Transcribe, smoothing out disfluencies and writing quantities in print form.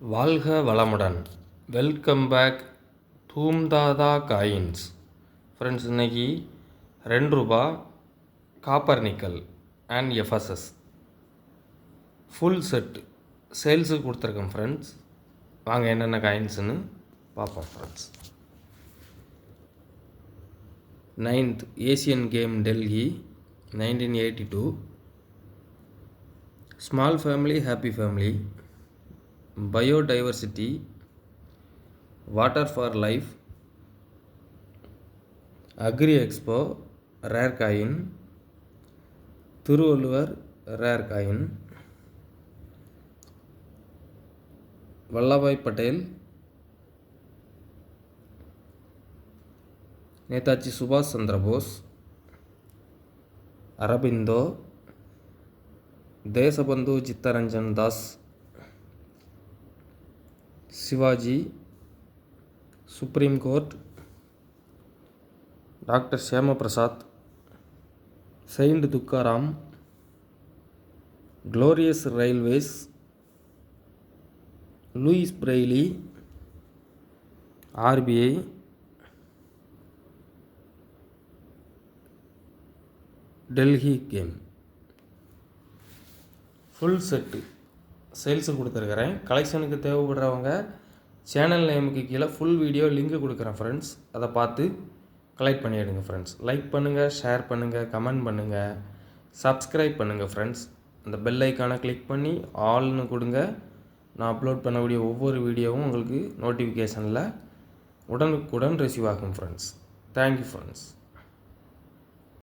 வாழ்க வளமுடன். Welcome back Thoomthatha coins. Friends, இன்றைக்கி ₹2 copper nickel and FSS full set சேல்ஸுக்கு கொடுத்துருக்கேன் ஃப்ரெண்ட்ஸ். வாங்க என்னென்ன காயின்ஸுன்னு பார்ப்போம் friends. 9th Asian game Delhi 1982. Small family happy family, biodiversity, water for life, agri expo rare coin, Thiruvalluvar rare coin, Vallabhbhai Patel, Netaji சுபாஷ் Chandra Bose, Aurobindo, Deshbandhu Chittaranjan Das, Shivaji, supreme court, doctor Shyama Prasad, saint Tukaram, glorious railways, Louis Braille, RBI, Delhi game full set சேல்ஸுக்கு கொடுத்துருக்குறேன். கலெக்ஷனுக்கு தேவைப்படுறவங்க channel நேமுக்கு கீழே full video link கொடுக்குறேன் friends. அதை பார்த்து collect பண்ணிவிடுங்க friends. Like பண்ணுங்கள், share பண்ணுங்கள், கமெண்ட் பண்ணுங்கள், சப்ஸ்கிரைப் பண்ணுங்கள் ஃப்ரெண்ட்ஸ். அந்த பெல் ஐக்கானை கிளிக் பண்ணி ஆல்னு கொடுங்க. நான் அப்லோட் பண்ணக்கூடிய ஒவ்வொரு வீடியோவும் உங்களுக்கு நோட்டிஃபிகேஷனில் உடனுக்குடன் ரிசீவ் ஆகும் ஃப்ரெண்ட்ஸ். Thank you friends.